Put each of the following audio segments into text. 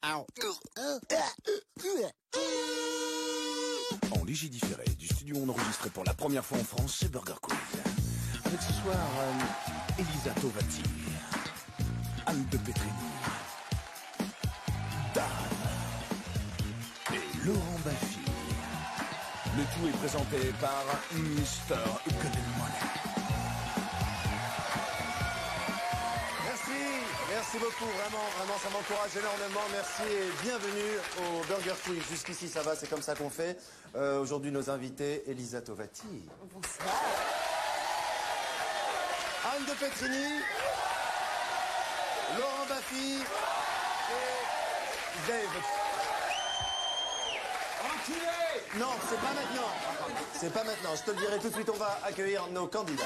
En léger différé du studio enregistré pour la première fois en France, c'est Burger Quiz. Avec ce soir, Elisa Tovati, Anne de Petrini, Dan et Laurent Baffy. Le tout est présenté par Mr. Goodman. Merci beaucoup, vraiment, ça m'encourage énormément. Merci et bienvenue au Burger Quiz. Jusqu'ici, ça va, c'est comme ça qu'on fait. Aujourd'hui, nos invités, Elisa Tovati. Bonsoir. Anne de Petrini. Laurent Baffy. Et Dave. Enculé! Non, c'est pas maintenant. C'est pas maintenant. Je te le dirai tout de suite, on va accueillir nos candidats.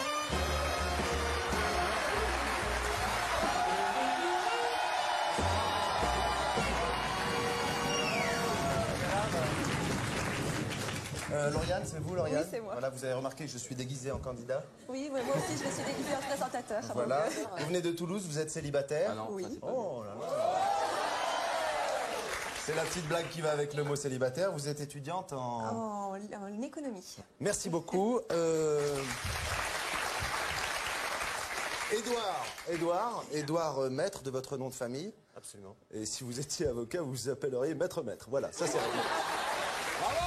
Lauriane, c'est vous, Lauriane? Oui, c'est moi. Voilà, vous avez remarqué que je suis déguisé en candidat. Oui, moi aussi, je me suis déguisée en présentateur. Voilà. Vous venez de Toulouse, vous êtes célibataire? Ah non, oui. Oh là là. C'est la petite blague qui va avec le mot célibataire. Vous êtes étudiante en économie. Merci beaucoup. Édouard, maître de votre nom de famille. Absolument. Et si vous étiez avocat, vous vous appelleriez maître. Voilà, ça c'est réglé. Bravo!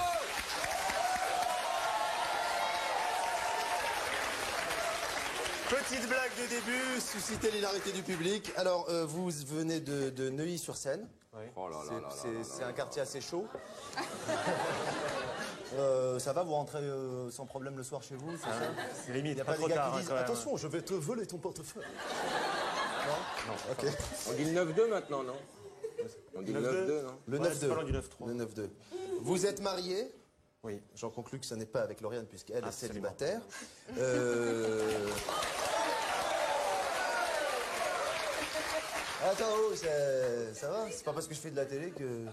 Petite blague de début, susciter l'hilarité du public. Alors, vous venez de Neuilly-sur-Seine. Oui. Oh là là là c'est un quartier assez chaud. Ça va, vous rentrez sans problème le soir chez vous, c'est ça? C'est limite, Il n'y a pas pas trop des gars tard. qui disent attention, je vais te voler ton portefeuille. Non? Ok. On dit le 9-2 maintenant, non? On dit le 9-2, non? Le Ouais, 9-2. c'est pas loin du 9-3. Le 9-2. Vous êtes marié? Oui. J'en conclus que ce n'est pas avec Lauriane puisqu'elle est Absolument. célibataire. Attends, oh, ça va? C'est pas parce que je fais de la télé que...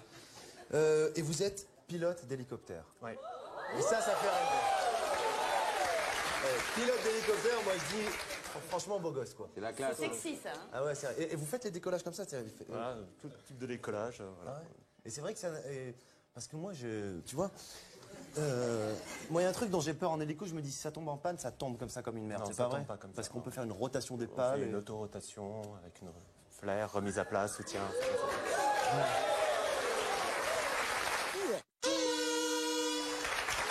et vous êtes pilote d'hélicoptère. Oui. Et ça fait rêver. Pilote d'hélicoptère, moi je dis, franchement, beau gosse, quoi. C'est la classe. Sexy, ça. Hein. Ah ouais, c'est vrai. Et vous faites les décollages comme ça, Voilà, tout type de décollage. Voilà. Ah ouais. Et c'est vrai que ça... parce que moi, tu vois... moi, il y a un truc dont j'ai peur en hélico, je me dis, si ça tombe en panne, ça tombe comme ça, comme une merde. Non, C'est ça pas tombe vrai? pas comme ça, Parce qu'on non. peut faire une rotation des On pales. fait une autorotation avec une flair, remise à plat, soutien.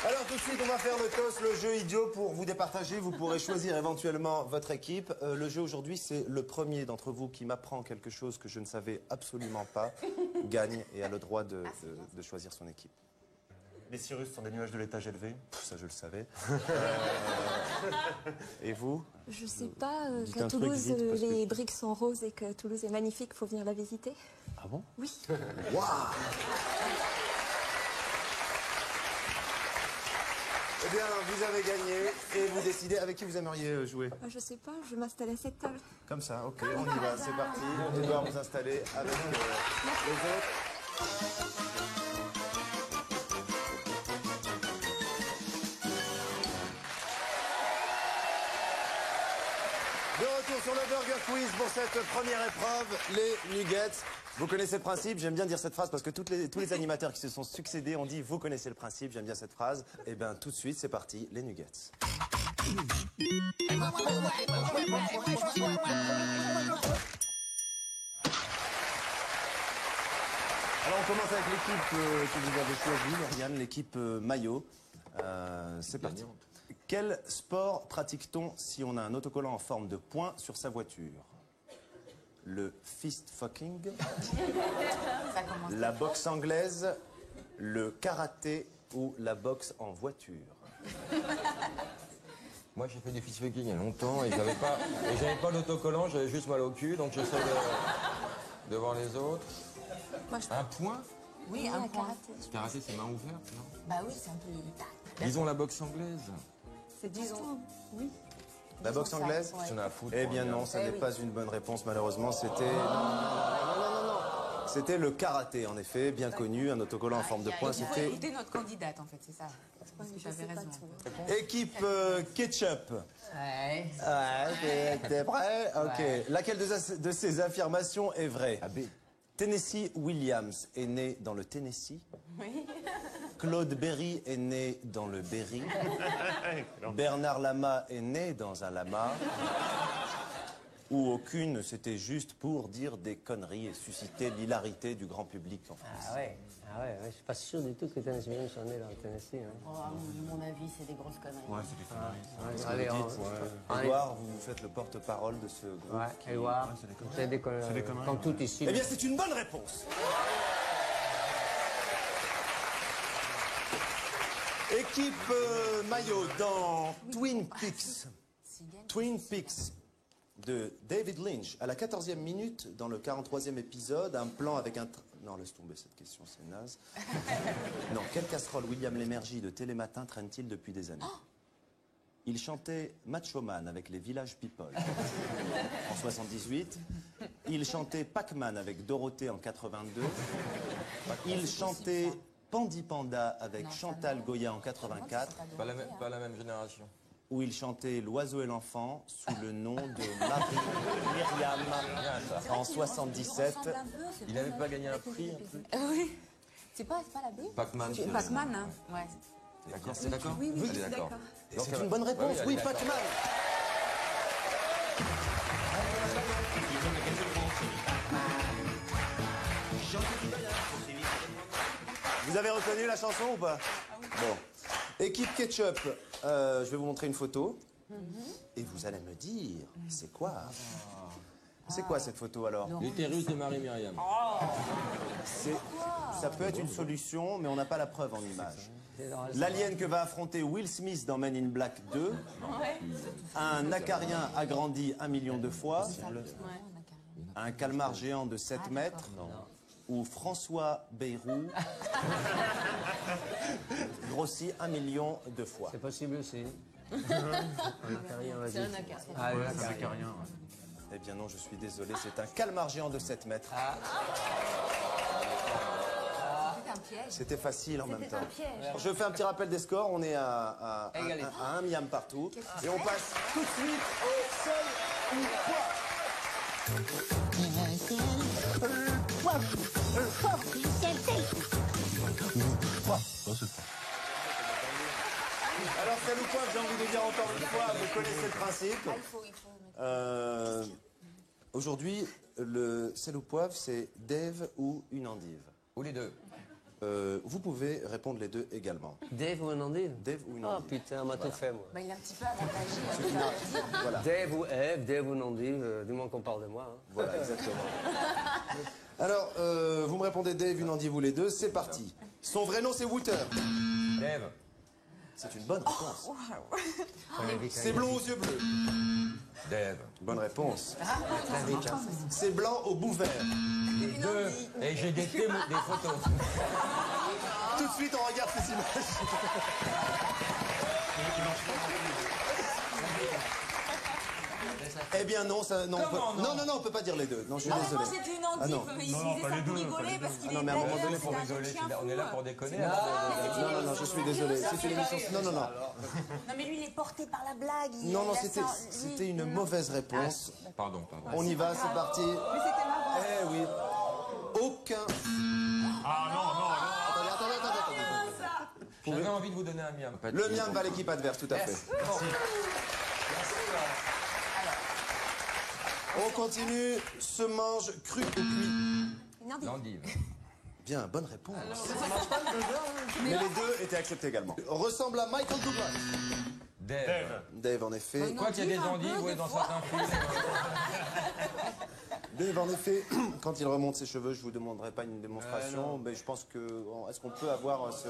Alors tout de suite, on va faire le toss, le jeu idiot pour vous départager. Vous pourrez choisir éventuellement votre équipe. Le jeu aujourd'hui, c'est le premier d'entre vous qui m'apprend quelque chose que je ne savais absolument pas, gagne et a le droit de choisir son équipe. Les Cirrus sont des nuages de l'étage élevé. Ça, je le savais. Et vous? Je sais pas Dites qu'à un truc Toulouse, vite, parce que- les briques sont roses et que Toulouse est magnifique, faut venir la visiter. Ah bon? Oui. Waouh! Eh bien, vous avez gagné et vous décidez avec qui vous aimeriez jouer. Je sais pas, je vais m'installer à cette table. Comme ça, ok, on y va, c'est parti. On doit vous installer avec les autres. De retour sur le Burger Quiz pour cette première épreuve, les nuggets. Vous connaissez le principe, j'aime bien dire cette phrase parce que tous les animateurs qui se sont succédés ont dit vous connaissez le principe, j'aime bien cette phrase. Et bien tout de suite, c'est parti, les nuggets. Alors on commence avec l'équipe que vous avez choisie, Lauriane, l'équipe maillot. C'est parti. Quel sport pratique-t-on si on a un autocollant en forme de poing sur sa voiture? Le fist fucking, la boxe anglaise, le karaté ou la boxe en voiture? Moi, j'ai fait du fist-fucking il y a longtemps et j'avais pas l'autocollant, j'avais juste mal au cul, donc j'essaie de voir les autres. Moi, je... Un point? Oui, un point. karaté. Karaté, c'est main ouverte, non? Bah oui, c'est un peu... Disons la boxe anglaise. C'est disons. Oui. La boxe anglaise? Ouais. J'en ai à foutre. Eh bien non, ça n'est pas une bonne réponse malheureusement, c'était... Non. C'était le karaté en effet, bien connu, un autocollant en forme de poing, Il faut c'était... écouter notre candidate, en fait, c'est ça. Parce que j'avais raison. Équipe ketchup. Ouais. Ouais, t'es prêt? Ok. Laquelle de ces affirmations est vraie? Ah, B. Tennessee Williams est né dans le Tennessee. Oui. Claude Berry est né dans le Berry. Bernard Lama est né dans un lama. Ou aucune, c'était juste pour dire des conneries et susciter l'hilarité du grand public en France. Ah ouais, je suis pas sûr du tout que Tennessee Williams soit né dans le Tennessee. Hein. Oh, à mon avis, c'est des grosses conneries. Ouais, c'est des conneries. Qu'est-ce que Allez, vous dites, Édouard, vous faites le porte-parole de ce groupe. Ouais, Edouard, c'est des conneries. Comme tout ici. Eh bien, c'est une bonne réponse. Équipe maillot dans Twin Peaks. Twin Peaks de David Lynch. À la 14e minute, dans le 43e épisode, un plan avec un... Non, laisse tomber cette question, c'est naze. Non, quelle casserole William Lémergie de Télématin traîne-t-il depuis des années? Il chantait Macho Man avec les Village People en 78. Il chantait Pac-Man avec Dorothée en 82. Il chantait Pandi Panda avec Chantal Goya en 84. Pas la même génération. Où il chantait L'oiseau et l'enfant sous le nom de Marie Myriam en 77. Il n'avait pas gagné un prix, un truc? Oui. C'est pas la B? Pac-Man. Pac-Man, hein. Ouais. D'accord, c'est d'accord? Oui, oui, Allez, d'accord. C'est une bonne réponse, Ouais, oui, allez, Pac-Man. Vous avez reconnu la chanson ou pas? Bon. Équipe Ketchup, je vais vous montrer une photo. Et vous allez me dire, c'est quoi? C'est quoi cette photo alors? L'utérus de Marie-Myriam. Ça peut être une solution, mais on n'a pas la preuve en image. L'alien que va affronter Will Smith dans Men in Black 2. Un acarien agrandi 1 million de fois. Un calmar géant de 7 mètres. Ou François Bayrou grossi 1 million de fois. C'est possible aussi. C'est un acarien. Ah, C'est un acarien. Eh bien non, je suis désolé, c'est un calmar géant de 7 mètres. C'est un piège. C'était facile en même temps. Un piège. Je fais un petit rappel des scores, on est à Égalité. 1 miam partout. Et on passe tout de suite au seul ou quoi. Alors, seul ou quoi, j'ai envie de dire encore une fois, vous connaissez le principe. Aujourd'hui, le sel ou poivre, c'est Dave ou une endive. Ou les deux. Vous pouvez répondre les deux également. Dave ou un endive? Dave ou une Oh endive. putain, on m'a tout fait moi. Bah, il est un petit peu avantagé. Voilà, Dave ou Eve, Dave ou une endive, du moins qu'on parle de moi. Hein. voilà, exactement. Alors, vous me répondez Dave, une endive ou les deux, c'est parti. Son vrai nom, c'est Wouter. Dave. C'est une bonne réponse. C'est blond aux yeux bleus. Dave. Bonne réponse. C'est blanc au bout vert. Deux. Et j'ai des photos. Tout de suite, on regarde ces images. Eh bien non, ça, non, on peut pas dire les deux. Non, je suis désolé. Moi, c'était une endive, non. mais il disait ça pour rigoler parce qu'il non, est mais à un moment bête, donné, c'est faut un rigoler, chien on est là fou. pour déconner. Non, je suis désolé. C'est une émission. Non. Non, mais lui, il est porté par la blague. Non, c'était une mauvaise réponse. Pardon. On y va, c'est parti. Mais c'était marrant. Eh oui. Aucun. Ah non. Attendez. J'avais envie de vous donner un miam. Le miam va l'équipe adverse, tout à fait. On continue. Se mange cru ou cuit. L'endive. Bien, bonne réponse. Mais les deux étaient acceptés également. Ressemble à Michael Douglas. Dave. Dave, en effet. Quoi qu'il y ait des endives, ouais, dans certains films. Dave, en effet, quand il remonte ses cheveux, je vous demanderai pas une démonstration, mais je pense que... Est-ce qu'on peut avoir ce...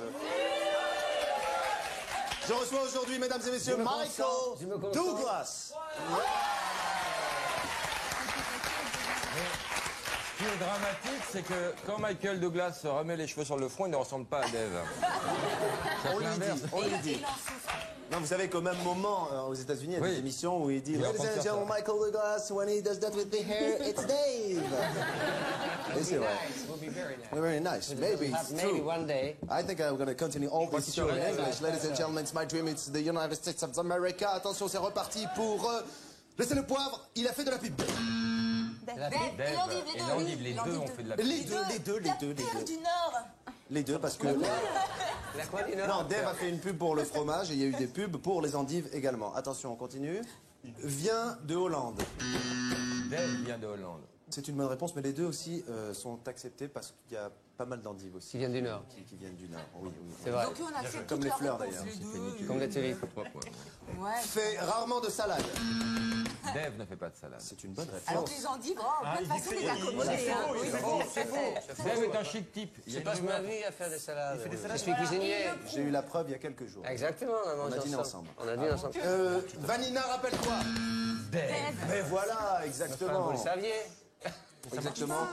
Je reçois aujourd'hui, mesdames et messieurs, Michael Douglas. Ce qui est dramatique, c'est que quand Michael Douglas se remet les cheveux sur le front, il ne ressemble pas à Dave. On lui dit. Non, vous savez qu'au même moment, aux États-Unis, il y a des émissions où il dit Ladies and gentlemen, Michael Douglas, when he does that with the hair, it's Dave. Et c'est vrai. Very nice. Maybe it's Maybe true. one day. I think I'm going to continue all this show in English. Ladies and gentlemen, it's my dream. It's the United States of America. Attention, c'est reparti pour... Laissez le poivre, il a fait de la pub. Dave. Et l'endive, Et l'endive, les deux ont fait de la pub. Les deux. Terre du Nord. Les deux, parce que... La quoi du Nord? Non, Dave a fait une pub pour le fromage et il y a eu des pubs pour les endives également. Attention, on continue. Vient de Hollande. Dave vient de Hollande. C'est une bonne réponse, mais les deux aussi sont acceptés parce qu'il y a pas mal d'endives aussi. Qui vient du Nord. Qui viennent du Nord, oui. C'est vrai. Donc on accepte Comme toutes les leurs fleurs, réponses, d'ailleurs. les deux. Comme la tulipe. 3 points. Ouais. Fait rarement de salade. Dave ne fait pas de salade. C'est une bonne Alors réponse. que les endives, de toute façon, les accommodés. Dave est un chic type. Je passe ma vie à faire des salades. Je suis cuisinier. J'ai eu la preuve il y a quelques jours. Exactement, on a dîné ensemble. On a dîné ensemble. Vanina, rappelle-toi. Dave. Mais voilà, Enfin, exactement. vous le saviez. Exactement.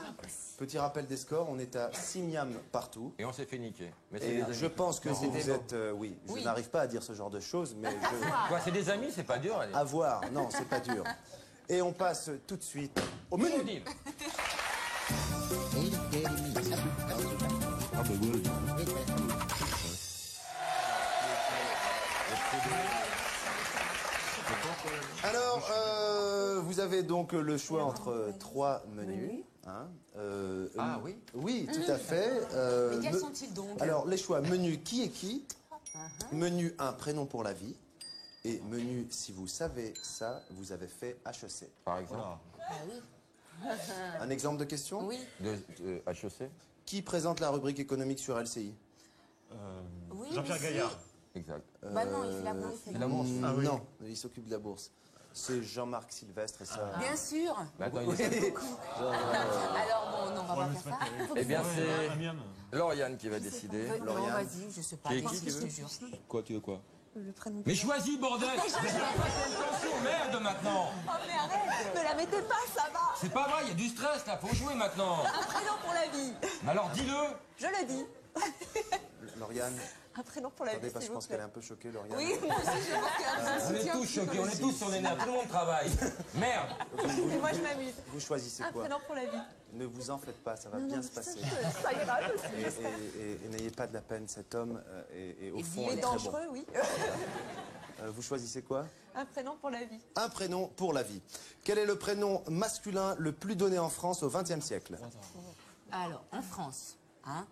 Petit rappel des scores, on est à 6 miams partout. Et on s'est fait niquer. Mais c'est Et des amis. je pense que vous êtes... oui, je n'arrive pas à dire ce genre de choses, mais je... Quoi, c'est des amis, c'est pas dur, allez. À voir, non, c'est pas dur. Et on passe tout de suite au menu. Endive. Alors, vous avez donc le choix entre 3 menus. Hein, Ah oui. Oui, tout à fait. Mais quels sont-ils donc? Alors, les choix, menu qui est qui, menu un prénom pour la vie, et menu si vous savez ça, vous avez fait HEC. Par exemple. Ah oui. Un exemple de question? Oui. De HEC. Qui présente la rubrique économique sur LCI? Oui, Jean-Pierre mais si. Gaillard. Exact. Bah non, il fait la bourse. C'est la bourse. Ah oui. Non, il s'occupe de la bourse. C'est Jean-Marc Sylvestre et ça. Bien sûr. Mais attends, il est... Alors bon, non, on va pas faire ça. Eh bien, c'est Amiens. Lauriane qui va décider. Non, vas-y, je sais pas. Qui est Qu'est-ce qui, que tu je veux te jure. Quoi, tu veux quoi? Le prénom. Mais choisis, bordel! Attention, merde, maintenant! Oh mais arrête. Ne la mettez pas, ça va. C'est pas vrai, il y a du stress, là, faut jouer maintenant! Un prénom pour la vie. Alors, dis-le! Je le dis. Lauriane, Un prénom pour la vie, attendez, parce que s'il je vous pense qu'elle est plaît. un peu choquée, Lauriane. Oui, moi aussi, je pense qu'il y a un On est soutien tous choqués, on est tous sur les nerfs, tout le monde travaille! Merde! Et moi, je m'amuse. Vous choisissez Un quoi? prénom pour la vie. Ne vous en faites pas, ça va bien se passer. Ça ira, je suis. Et n'ayez pas de la peine, cet homme est au fond Il est est très bon. dangereux, oui. Vous choisissez quoi? Un prénom pour la vie. Un prénom pour la vie. Quel est le prénom masculin le plus donné en France au XXe siècle? Alors, en France, hein?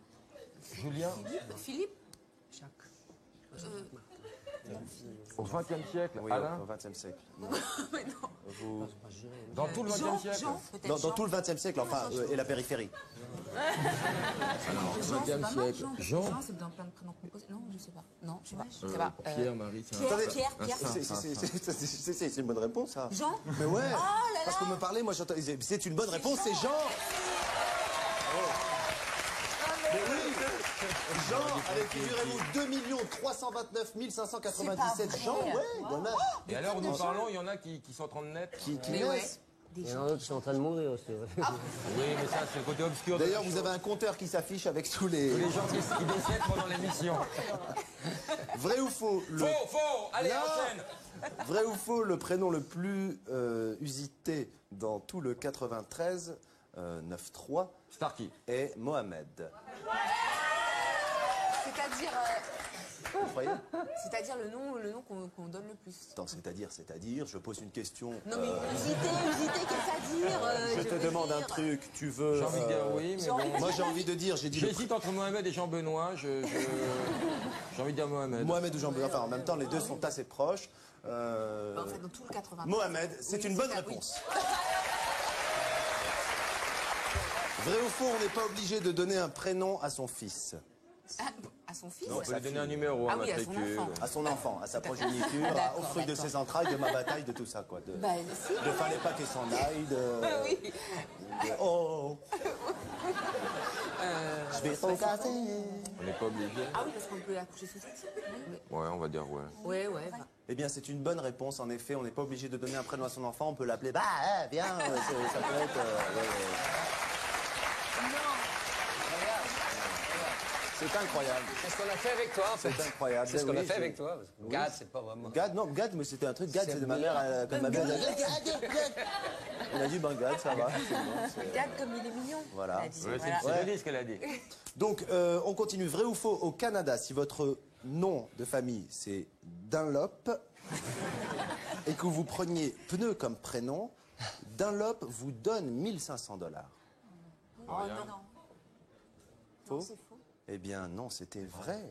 Julien, Philippe Jacques. au XXe siècle, Oui, Alain, au XXe siècle. Mais non. Vous... dans tout le Jean, XXe siècle. Jean, peut-être Dans Jean. tout le XXe siècle, enfin, et la périphérie. Jean, c'est pas mal, siècle. Jean. Jean, c'est dans plein de prénoms composés. Non, je sais pas. Non, je sais pas. Je sais pas. Pierre, Marie, c'est un... Pierre, Attendez. Pierre. C'est une bonne réponse, ça. Jean. Mais ouais, là parce qu'on me parlait, moi j'entends... C'est une bonne réponse, c'est Jean. Mais oui, Jean, avec, figurez-vous, 2 329 597 Jean, ouais, il y en a Et à l'heure où nous parlons, il y en a qui s'entendent net. qui Mais ouais. naissent. Il y en a d'autres qui sont en train de mourir aussi. Oui, mais ça, c'est le côté obscur. de la D'ailleurs, vous chose. avez un compteur qui s'affiche avec tous les... Les gens qui décèdent pendant l'émission. Vrai ou faux le... Faux! Allez, Non. enchaîne! Vrai ou faux, le prénom le plus usité dans tout le 93, 9-3, Starkey. est Mohamed. C'est-à-dire, Vous croyez? c'est-à-dire le nom qu'on donne le plus. Attends, c'est-à-dire, je pose une question. Non mais usité, qu'est-ce à dire Je te veux demande un dire. truc, tu veux... J'ai envie de dire oui, mais Jean- bon. Moi j'ai envie de dire, j'ai dit... le J'hésite entre Mohamed et Jean-Benoît. J'ai envie de dire Mohamed. Mohamed ou Jean-Benoît, enfin en même temps les deux sont assez proches. En fait, dans tout le 80. Mohamed, c'est Oui, une bonne ça, oui. réponse. Vrai ou faux, on n'est pas obligé de donner un prénom à son fils, Ah, à son fils. On peut lui donner un numéro, Ah un oui, à son matricule. enfant. à son enfant, à sa progéniture, D'accord, au fruit de d'accord. ses entrailles, de ma bataille, de tout ça quoi. De, Bah si. de fallait pas qu'il s'en aille, de... Oui. Oh, je vais t'en casser. On n'est pas obligé. Ah oui, parce qu'on peut accoucher sous sexe. Ouais, on va dire ouais. Ouais. Eh bien, c'est une bonne réponse. En effet, on n'est pas obligé de donner un prénom à son enfant. On peut l'appeler. Bah, viens. Ça peut être. C'est incroyable. C'est ce qu'on a fait avec toi, en fait. C'est incroyable. C'est ce qu'on a Oui, fait avec toi. Parce que Gad, c'est pas vraiment. Gad, non, Gad, mais c'était un truc. Gad, c'est de ma mère. Comme ma mère. On a dit, ben Gad, ça va. c'est bon, c'est- Regarde comme il est mignon. Voilà. Elle a dit, Ouais, voilà. c'est joli ce qu'elle a dit. Donc, on continue. Vrai ou faux, au Canada, si votre nom de famille, c'est Dunlop, et que vous preniez pneu comme prénom, Dunlop vous donne 1500 $. Oh non. Faux? Eh bien non, c'était vrai.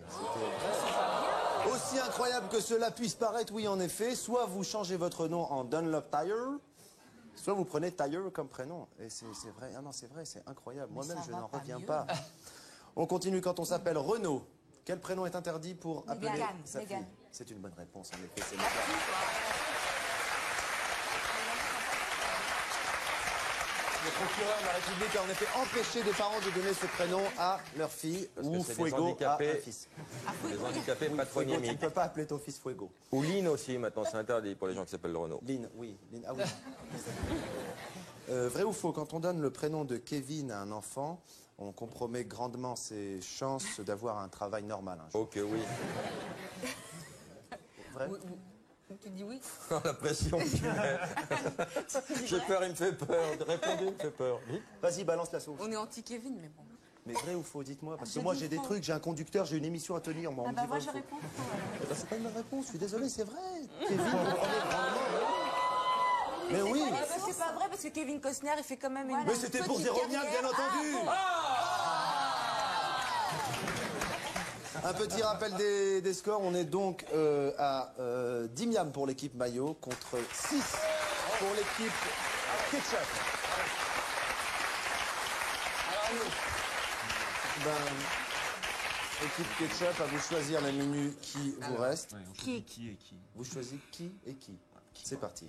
Aussi incroyable que cela puisse paraître, oui en effet, soit vous changez votre nom en Dunlop Tire, soit vous prenez Tire comme prénom. Et c'est vrai, ah non c'est vrai, c'est incroyable. Moi-même je n'en reviens pas. On continue quand on s'appelle Renaud. Quel prénom est interdit pour appeler sa fille? C'est une bonne réponse en effet, c'est Mégane. Le procureur de la République a en effet empêché des parents de donner ce prénom à leur fille ou Fuego à un fils. Les handicapés, pas de Fuego, poignée. tu ne peux pas appeler ton fils Fuego. Ou Lynn aussi, maintenant, c'est interdit pour les gens qui s'appellent Renaud. Lynn, oui. Lynn, ah oui. Vrai ou faux, quand on donne le prénom de Kevin à un enfant, on compromet grandement ses chances d'avoir un travail normal. Hein, Ok, oui. Vrai? Tu dis oui? La pression que tu mets. J'ai peur, il me fait peur. Répondez, il me fait peur. Vite. Vas-y, balance la sauce. On est anti-Kevin, mais bon. Mais vrai ou faux, dites-moi. Parce que Je moi, dis j'ai des faux. trucs, j'ai un conducteur, j'ai une émission à tenir. Moi, on me dit moi vrai je ou faux. réponds. Eh ben, c'est pas une bonne réponse, je suis désolé, c'est vrai. Kevin, vous prenez grandement. Mais oui. C'est pas vrai, parce que Kevin Costner, il fait quand même une Mais c'était pour petite Zéromial, bien carrière. entendu. Un petit rappel des scores. On est donc à 10 miams pour l'équipe Maillot contre 6 pour l'équipe Ketchup. Équipe Ketchup, à vous choisir la minute qui vous reste. Qui Vous choisissez qui et qui. C'est parti.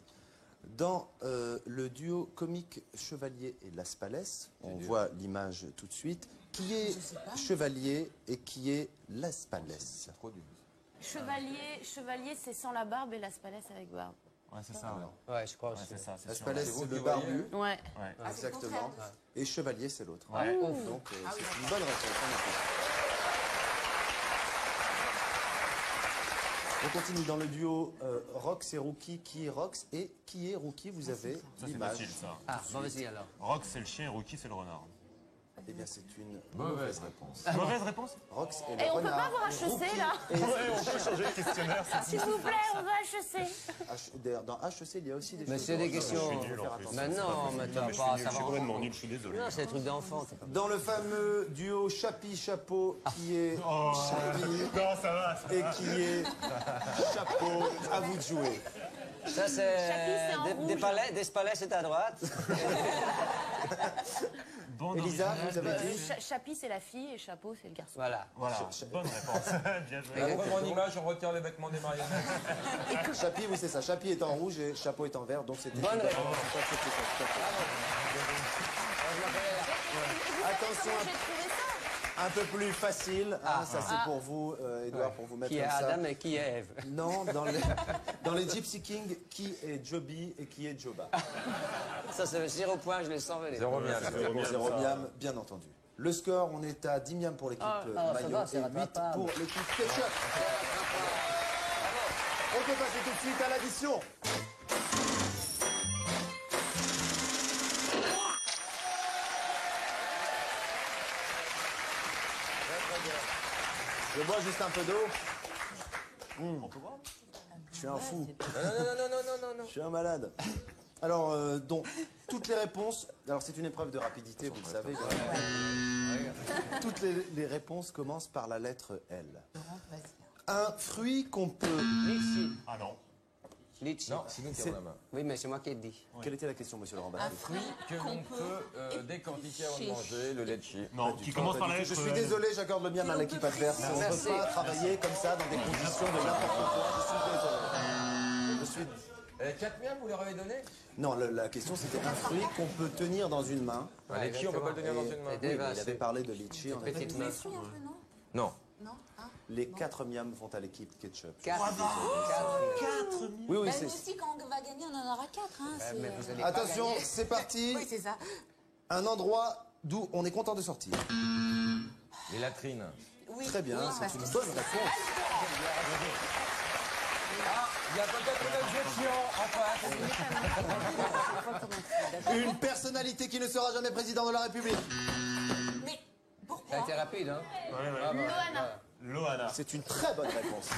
Dans le duo comique Chevalier et Las Palais, on voit l'image tout de suite. Qui est Chevalier et qui est Las Palais? Chevalier, c'est sans la barbe et Las Palais avec barbe. Ouais, c'est ça, ouais. Ouais, je crois aussi. C'est ça, c'est Las sûr. Palais, vous c'est qui le voyez. barbu. Ouais. Exactement. Et Chevalier, c'est l'autre. Ouais. Donc, c'est une bonne réponse. en effet. On continue dans le duo Rox et Rookie. Qui est Rox et qui est Rookie? Vous avez Ça, c'est l'image. facile, ça. Ah, bon, vas-y alors. Rox, c'est le chien et Rookie, c'est le renard. Eh bien, c'est une mauvaise réponse. Mauvaise réponse? Rox et le Et on peut renard. pas avoir HEC là? Et on peut changer le questionnaire. S'il vous plaît, on va HEC. D'ailleurs, dans HEC, il y a aussi des Mais choses. c'est des questions. Je suis nul, en plus. Mais non, mais tu vas Je pas suis savoir. complètement nul, je suis désolé. Non, c'est des trucs d'enfants. c'est pas- Dans le fameux duo Chapi-Chapeau, qui est Chapi Non, ça va. et qui est Chapeau, à vous de jouer. Ça, Chapi, c'est c'est en rouge. des palais, c'est à droite. Bon, Elisa, vous avez dit Chapi, c'est la fille et chapeau, c'est le garçon. Voilà. Voilà, bonne réponse. Bien joué. La preuve en image, on retire les vêtements des marionnettes. Chapi, oui, c'est ça. Chapi est en rouge et Chapeau est en vert, donc c'était. Bonne réponse. Attention, un peu plus facile. Hein, ça, c'est pour vous, Edouard, pour vous mettre Qui est comme ça. Adam et qui est Ève? Non, dans les Gypsy Kings, qui est Joby et qui est Joba? Ça, c'est 0 point, je les sens venir. 0 miam. Pour 0 miam, bien entendu. Le score, on est à 10 miam pour l'équipe ça Maillot va, c'est et 8 rattrapable. pour l'équipe Ketchup. On peut passer tout de suite à l'addition. Je bois juste un peu d'eau. Je suis un fou. Je suis un malade. Alors, donc, toutes les réponses... Alors, c'est une épreuve de rapidité, vous le savez. Toutes les réponses commencent par la lettre L. Un fruit qu'on peut... Litchi. Ah non. Litchi. Non, c'est nous qui avons la main. Oui, mais c'est moi qui ai dit. Quelle était la question, monsieur Laurent Baffie? Fruit que l'on peut décortiquer avant de manger, le litchi. Non, qui commence par la lettre Je suis désolé, j'accorde le mien à l'équipe adverse. On ne Merci. peut pas travailler comme ça dans des conditions de n'importe quoi. Je suis désolé. 4 miams, vous leur avez donné? Non, la question c'était un fruit qu'on peut tenir dans une main. Le litchi, on peut pas le tenir dans une main. Et Oui, mais dévasser. il avait parlé de litchi. En effet. Petite main. Suis un peu, non? Non. Non? Ah. Les 4 miams vont à l'équipe Ketchup. 4. Oui, oui, Bah, c'est... nous aussi, quand on va gagner, on en aura 4. Hein, c'est, Mais vous allez pas Attention, gagner. c'est parti. Oui, c'est ça. Un endroit d'où on est content de sortir. Les latrines. Oui. Très bien, Oui, c'est parce une que bonne réponse. Il y a peut-être une objection en face. Une personnalité qui ne sera jamais président de la République. Mais Ça a pourquoi? été rapide, hein? Loana. Loana. C'est une très bonne réponse.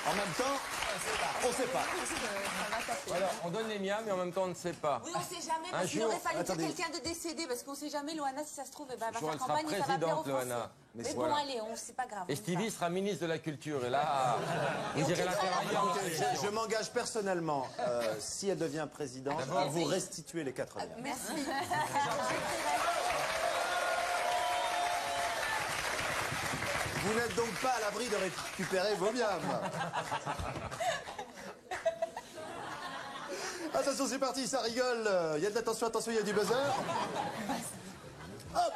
En En même temps, on sait pas. Alors, on donne les miens, mais en même temps, on ne sait pas. Oui, on sait jamais, Un parce qu'il jour- aurait fallu dire Attendez. quelqu'un de décédé, parce qu'on sait jamais, Loana, si ça se trouve, eh ben, elle va Un jour, faire elle sera campagne et ça va plaire aux présidente, Français. Loana. Mais c'est- bon, voilà. allez, c'est pas grave. Et on Stevie ça. sera ministre de la Culture. Et là, vous irez la faire ailleurs. Je m'engage personnellement, si elle devient présidente, à vous restituer les 4 miams. Merci. Vous n'êtes donc pas à l'abri de récupérer vos miams. Attention, c'est parti, ça rigole. Il y a de l'attention, attention, il y a du buzzer. Hop.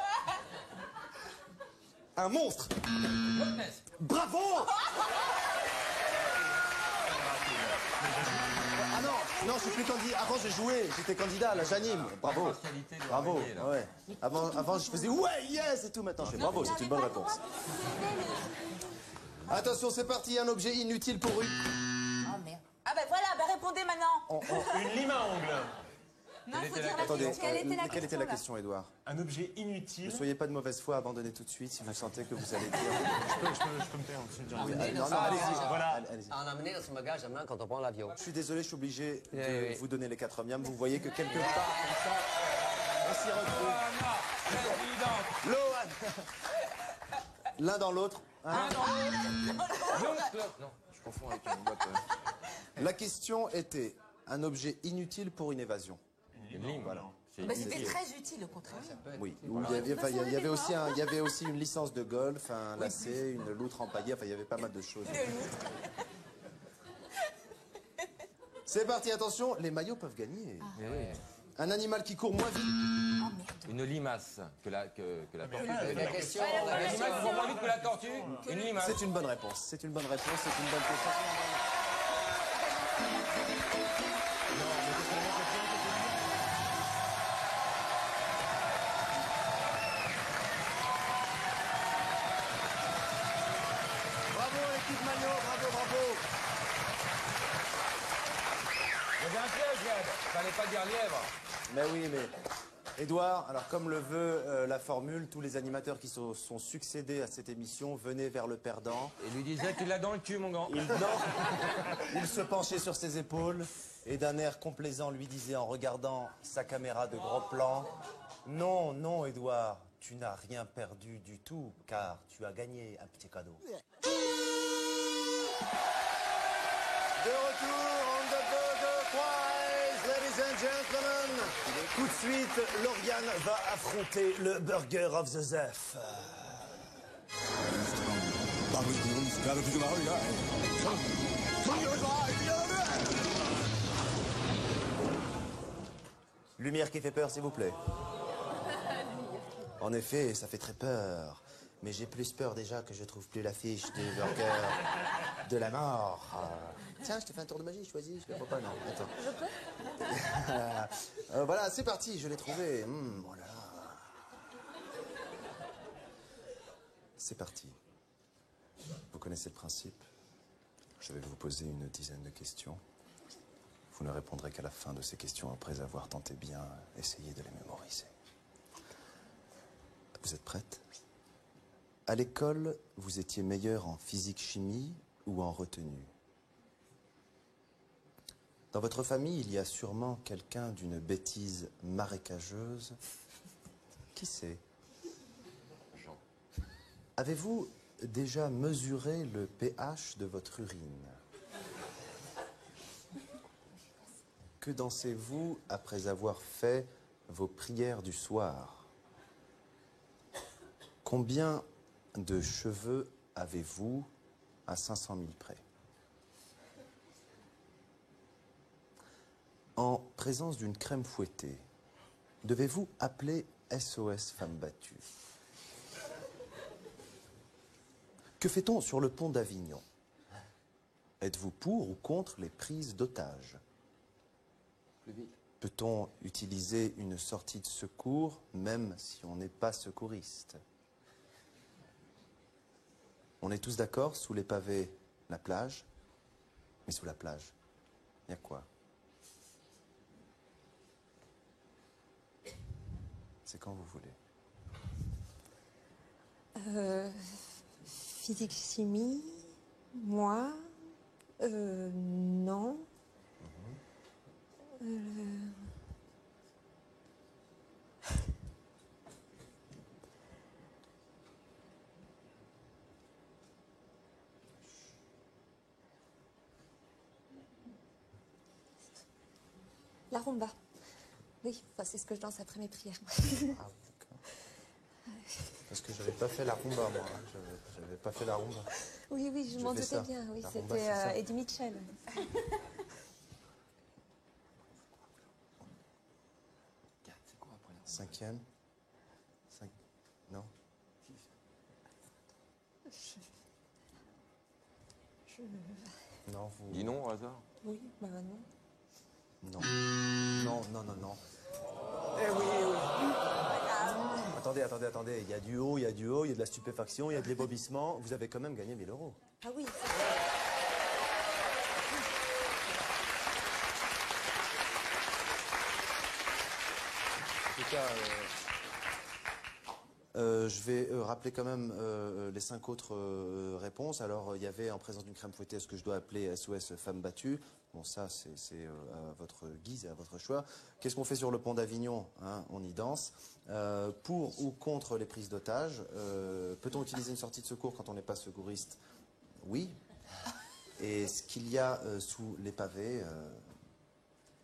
Un monstre. Bravo. Ah non, je suis plus candidat. Avant, j'ai joué, j'étais candidat, là, j'anime. Bravo. Bravo. Ouais. Avant, je faisais ouais, yes et tout. Maintenant, je fais bravo, c'est une bonne réponse. Attention, c'est parti, un objet inutile pour une. Oh merde. Ah ben voilà, ben répondez maintenant. Une lime à ongles. Non, il faut dire la Attendez, question. quelle était la question, Edouard? Un objet inutile. Ne soyez pas de mauvaise foi, abandonnez tout de suite si vous sentez que vous allez dire. Je peux me taire aussi. Non, allez-y. Voilà. Allez-y. En emmener dans son bagage à main quand on prend l'avion. Je suis désolé, je suis obligé de Oui. vous donner les 4 miams. Vous voyez que quelque part, comme ça, on s'y retrouve. Lohan. L'un dans l'autre. Hein. Non, je confonds avec une boîte. La question était un objet inutile pour une évasion. Une lime, voilà. C'est Ben, c'était inutile. très utile, au contraire. Oui. Où il y avait aussi une licence de golf, un lacet, une loutre empaillée. Enfin, il y avait pas mal de choses. C'est parti, attention, les maillots peuvent gagner. Mais oui. Un animal qui court moins vite. Une limace que la tortue. La question, Un animal qui court moins vite que la tortue. Une limace. C'est une bonne réponse. C'est une bonne réponse. C'est une bonne question. Bravo l'équipe Maillot, bravo. Il y avait un piège, Gad. Fallait pas dire lièvre. Mais oui, mais... Édouard, alors comme le veut la formule, tous les animateurs qui sont succédés à cette émission venaient vers le perdant. Et lui disait, tu l'as dans le cul, mon gant. Il se penchait sur ses épaules et d'un air complaisant lui disait en regardant sa caméra de gros plan, « Non, non, Édouard, tu n'as rien perdu du tout, car tu as gagné un petit cadeau. » De retour on the Burger Prize, ladies and gentlemen. Tout de suite, Lauriane va affronter le Burger of the Zef. Lumière qui fait peur, s'il vous plaît. En effet, ça fait très peur. Mais j'ai plus peur déjà que je trouve plus l'affiche du burger de la mort. Tiens, je te fais un tour de magie, choisis, je le vois pas, non. Attends. Je peux voilà, c'est parti, je l'ai trouvé. Oh là là. C'est parti. Vous connaissez le principe. Je vais vous poser une dizaine de questions. Vous ne répondrez qu'à la fin de ces questions après avoir tenté bien, essayé de les mémoriser. Vous êtes prête ? À l'école, vous étiez meilleur en physique-chimie ou en retenue? Dans votre famille, il y a sûrement quelqu'un d'une bêtise marécageuse. Qui c'est? Jean. Avez-vous déjà mesuré le pH de votre urine? Que dansez-vous après avoir fait vos prières du soir? Combien de cheveux avez-vous à 500 000 près? En présence d'une crème fouettée, devez-vous appeler SOS Femme battue? Que fait-on sur le pont d'Avignon? Êtes-vous pour ou contre les prises d'otages? Plus vite. Peut-on utiliser une sortie de secours même si on n'est pas secouriste? On est tous d'accord, sous les pavés, la plage. Mais sous la plage, il y a quoi? C'est quand vous voulez. Physique-chimie, moi, Non. La rumba. Oui, enfin, c'est ce que je danse après mes prières. Ah, d'accord. Parce que j'avais pas fait la rumba, moi. Hein. J'avais pas fait la rumba. Oui, oui, je m'en fais doutais ça. bien. Oui, La rumba, c'était c'est ça. Eddie Mitchell. C'est quoi après? Cinquième. Non. Non, vous... Dis non au hasard. Oui, bah non. Non. Non, non, non, non. Eh oui, oui. Attendez. Il y a du haut, il y a de la stupéfaction, il y a de l'ébobissement. Vous avez quand même gagné 1000 €. Ah oui, En tout cas, je vais rappeler quand même les 5 autres réponses. Alors, il y avait en présence d'une crème fouettée ce que je dois appeler SOS Femmes battues. Bon, ça, c'est à votre guise et à votre choix. Qu'est-ce qu'on fait sur le pont d'Avignon, hein? On y danse. Pour ou contre les prises d'otages? Peut-on utiliser une sortie de secours quand on n'est pas secouriste? Oui. Et ce qu'il y a sous les pavés?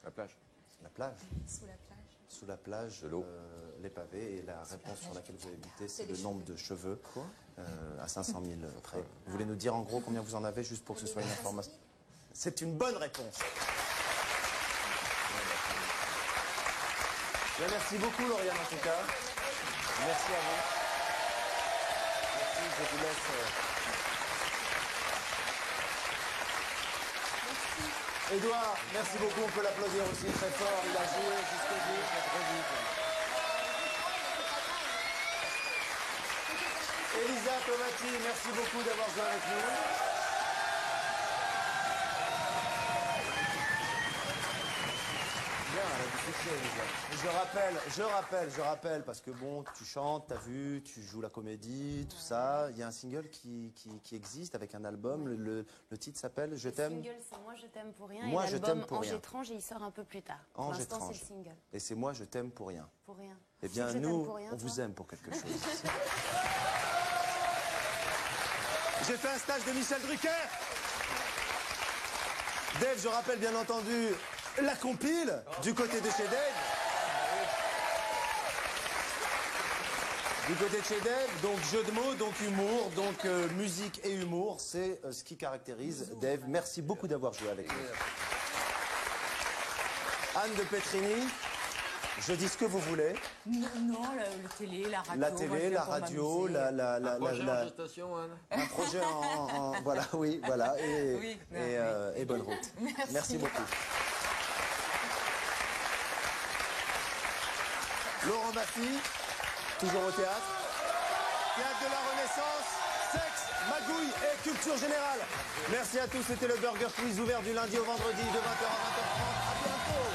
La plage. La plage. sous la plage. Sous la plage, De l'eau. les pavés. Et la réponse sur laquelle vous avez buté, c'est le nombre de cheveux. À 500 000 près. Vous voulez nous dire en gros combien vous en avez, juste pour que ce soit une information? C'est une bonne réponse. Bien, merci beaucoup, Lauriane, en tout cas. Merci à vous. Merci, je vous laisse. Édouard, merci beaucoup, on peut l'applaudir aussi très fort. Il a joué jusqu'au bout, très vite. Elisa Tomati, merci beaucoup d'avoir joué avec nous. Bien, elle a du succès, Elisa. Je rappelle, parce que bon, tu chantes, t'as vu, tu joues la comédie, tout ça. Il y a un single qui existe avec un album. Le titre s'appelle Je t'aime. Le single, c'est Moi je t'aime pour rien. Moi, et je l'album t'aime pour Ange rien. étrange, et il sort un peu plus tard. Pour Ange l'instant, c'est étrange. le single. Et c'est Moi, je t'aime pour rien. Pour rien. Eh Tu bien, sais que je nous, t'aime pour rien, on toi vous aime pour quelque chose. J'ai fait un stage de Michel Drucker. Dave, je rappelle bien entendu la compile du côté de chez Dave. Du côté de chez Dave, donc jeu de mots, donc humour, donc musique et humour, c'est ce qui caractérise Dave. Merci beaucoup d'avoir joué avec nous. Anne de Petrini, je dis ce que vous voulez. Non, la télé, la radio. La télé, la radio, Un projet en gestation, Anne. un projet voilà, oui, voilà, Oui, et bonne route. Merci beaucoup. Laurent Baffy, toujours au théâtre. Théâtre de la Renaissance, sexe, magouille et culture générale. Merci à tous, c'était le Burger Quiz ouvert du lundi au vendredi de 20h à 20h30. À bientôt.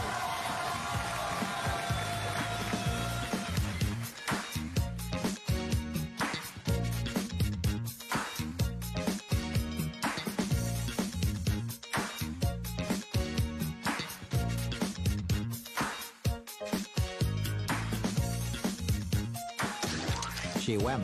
Chez WAM,